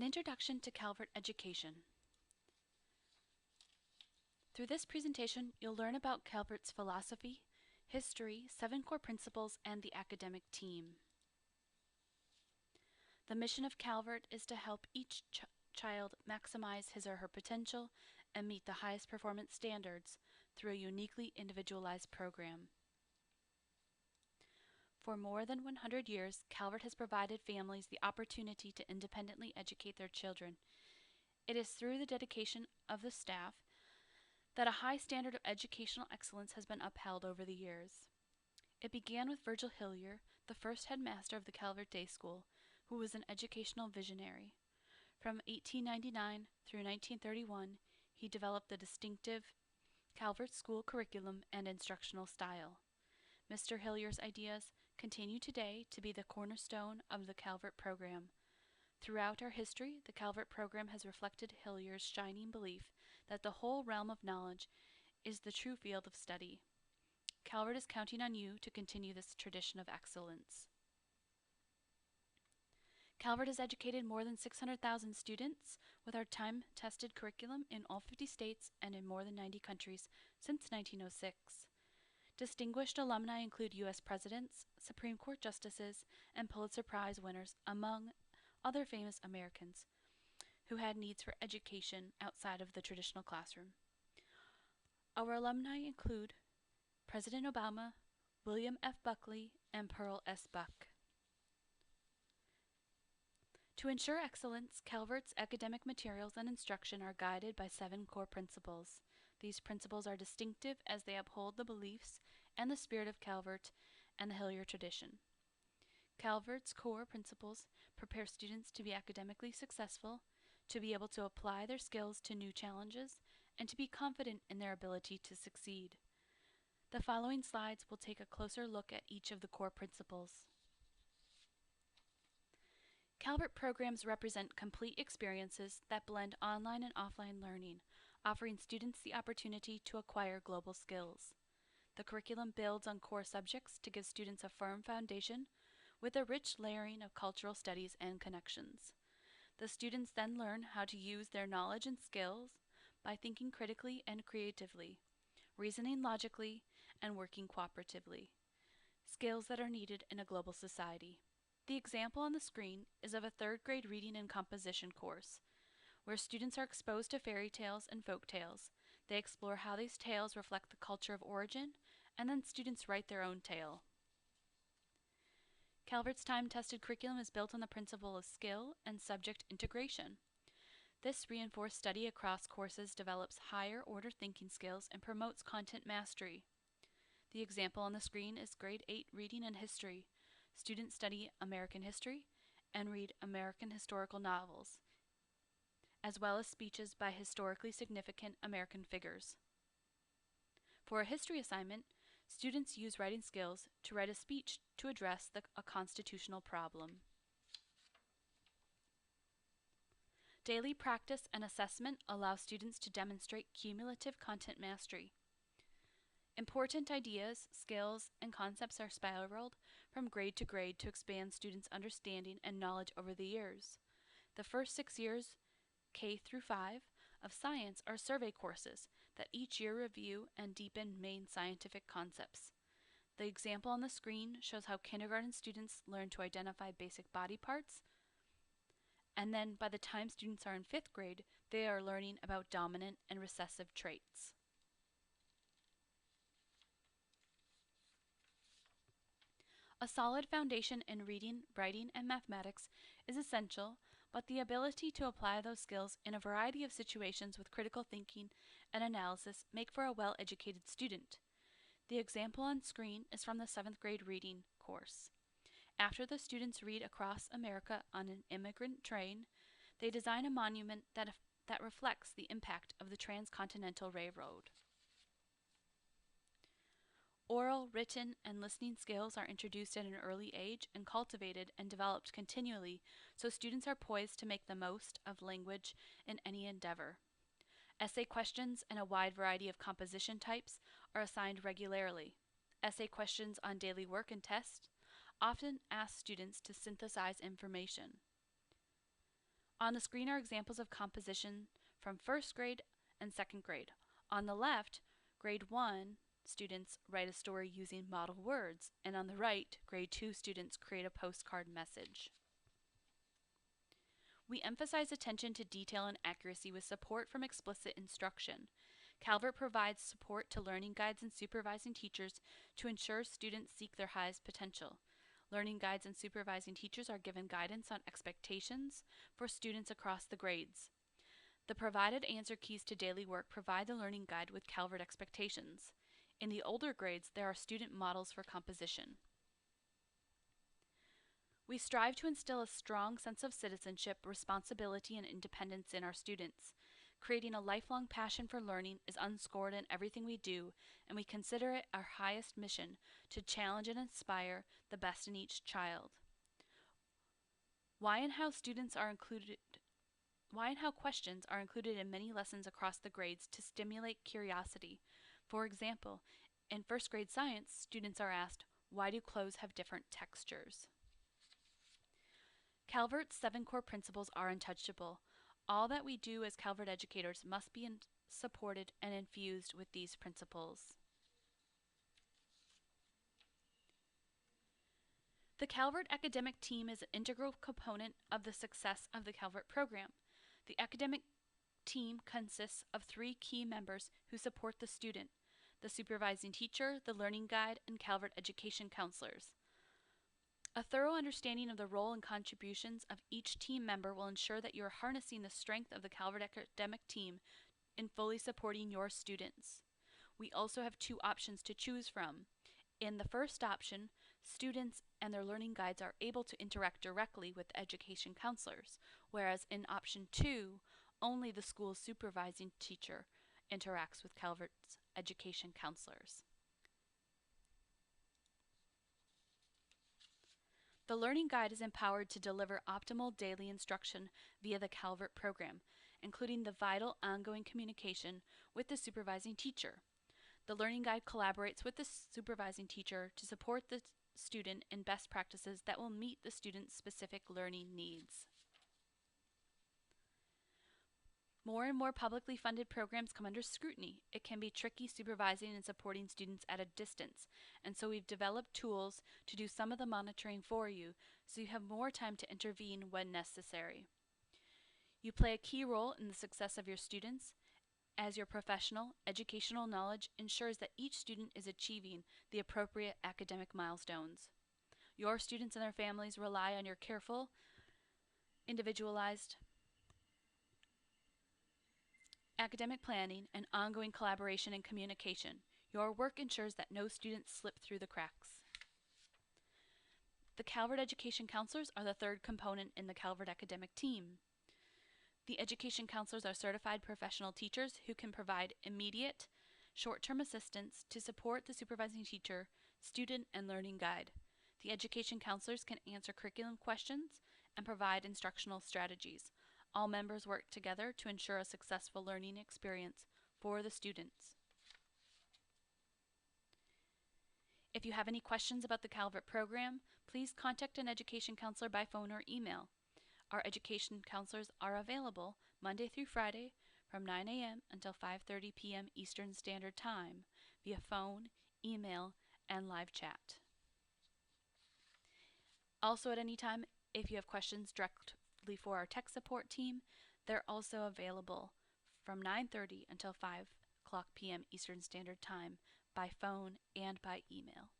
An Introduction to Calvert Education. Through this presentation, you'll learn about Calvert's philosophy, history, 7 core principles, and the academic team. The mission of Calvert is to help each child maximize his or her potential and meet the highest performance standards through a uniquely individualized program. For more than 100 years, Calvert has provided families the opportunity to independently educate their children. It is through the dedication of the staff that a high standard of educational excellence has been upheld over the years. It began with Virgil Hillier, the first headmaster of the Calvert Day School, who was an educational visionary. From 1899 through 1931, he developed the distinctive Calvert School curriculum and instructional style. Mr. Hillier's ideas continue today to be the cornerstone of the Calvert program. Throughout our history, the Calvert program has reflected Hillier's shining belief that the whole realm of knowledge is the true field of study. Calvert is counting on you to continue this tradition of excellence. Calvert has educated more than 600,000 students with our time-tested curriculum in all 50 states and in more than 90 countries since 1906. Distinguished alumni include U.S. presidents, Supreme Court justices, and Pulitzer Prize winners, among other famous Americans who had needs for education outside of the traditional classroom. Our alumni include President Obama, William F. Buckley, and Pearl S. Buck. To ensure excellence, Calvert's academic materials and instruction are guided by 7 core principles. These principles are distinctive as they uphold the beliefs and the spirit of Calvert and the Hillier tradition. Calvert's core principles prepare students to be academically successful, to be able to apply their skills to new challenges, and to be confident in their ability to succeed. The following slides will take a closer look at each of the core principles. Calvert programs represent complete experiences that blend online and offline learning, offering students the opportunity to acquire global skills. The curriculum builds on core subjects to give students a firm foundation with a rich layering of cultural studies and connections. The students then learn how to use their knowledge and skills by thinking critically and creatively, reasoning logically, and working cooperatively, skills that are needed in a global society. The example on the screen is of a 3rd grade reading and composition course, where students are exposed to fairy tales and folk tales. They explore how these tales reflect the culture of origin, and then students write their own tale. Calvert's time-tested curriculum is built on the principle of skill and subject integration. This reinforced study across courses develops higher-order thinking skills and promotes content mastery. The example on the screen is grade 8 reading and history. Students study American history and read American historical novels, as well as speeches by historically significant American figures. For a history assignment, students use writing skills to write a speech to address a constitutional problem. Daily practice and assessment allow students to demonstrate cumulative content mastery. Important ideas, skills, and concepts are spiraled from grade to grade to expand students' understanding and knowledge over the years. The first 6 years, K through 5, of science are survey courses that each year review and deepen main scientific concepts. The example on the screen shows how kindergarten students learn to identify basic body parts, and then by the time students are in 5th grade, they are learning about dominant and recessive traits. A solid foundation in reading, writing, and mathematics is essential, but the ability to apply those skills in a variety of situations with critical thinking and analysis make for a well-educated student. The example on screen is from the 7th grade reading course. After the students read Across America on an Immigrant Train, they design a monument that reflects the impact of the Transcontinental Railroad. Oral, written, and listening skills are introduced at an early age and cultivated and developed continually so students are poised to make the most of language in any endeavor. Essay questions and a wide variety of composition types are assigned regularly. Essay questions on daily work and tests often ask students to synthesize information. On the screen are examples of composition from first grade and second grade. On the left, grade 1 students write a story using model words, and on the right, grade 2 students create a postcard message. We emphasize attention to detail and accuracy with support from explicit instruction. Calvert provides support to learning guides and supervising teachers to ensure students seek their highest potential. Learning guides and supervising teachers are given guidance on expectations for students across the grades. The provided answer keys to daily work provide the learning guide with Calvert expectations. In the older grades, there are student models for composition. We strive to instill a strong sense of citizenship, responsibility, and independence in our students. Creating a lifelong passion for learning is unscored in everything we do, and we consider it our highest mission to challenge and inspire the best in each child. Why and how questions are included in many lessons across the grades to stimulate curiosity. For example, in first grade science, students are asked, why do clothes have different textures? Calvert's 7 core principles are untouchable. All that we do as Calvert educators must be supported and infused with these principles. The Calvert academic team is an integral component of the success of the Calvert program. The academic team consists of 3 key members who support the student: the supervising teacher, the learning guide, and Calvert education counselors. A thorough understanding of the role and contributions of each team member will ensure that you are harnessing the strength of the Calvert academic team in fully supporting your students. We also have 2 options to choose from. In the first option, students and their learning guides are able to interact directly with the education counselors, whereas in option 2, only the school's supervising teacher interacts with Calvert's education counselors. The learning guide is empowered to deliver optimal daily instruction via the Calvert program, including the vital ongoing communication with the supervising teacher. The learning guide collaborates with the supervising teacher to support the student in best practices that will meet the student's specific learning needs. More and more publicly funded programs come under scrutiny. It can be tricky supervising and supporting students at a distance, and so we've developed tools to do some of the monitoring for you, so you have more time to intervene when necessary. You play a key role in the success of your students, as your professional, educational knowledge ensures that each student is achieving the appropriate academic milestones. Your students and their families rely on your careful, individualized academic planning, and ongoing collaboration and communication. Your work ensures that no students slip through the cracks. The Calvert education counselors are the 3rd component in the Calvert academic team. The education counselors are certified professional teachers who can provide immediate, short-term assistance to support the supervising teacher, student, and learning guide. The education counselors can answer curriculum questions and provide instructional strategies. All members work together to ensure a successful learning experience for the students. If you have any questions about the Calvert program, please contact an education counselor by phone or email. Our education counselors are available Monday through Friday from 9 a.m. until 5:30 p.m. Eastern Standard Time via phone, email, and live chat. Also, at any time, if you have questions directly for our tech support team, they're also available from 9:30 until 5 o'clock p.m. Eastern Standard Time by phone and by email.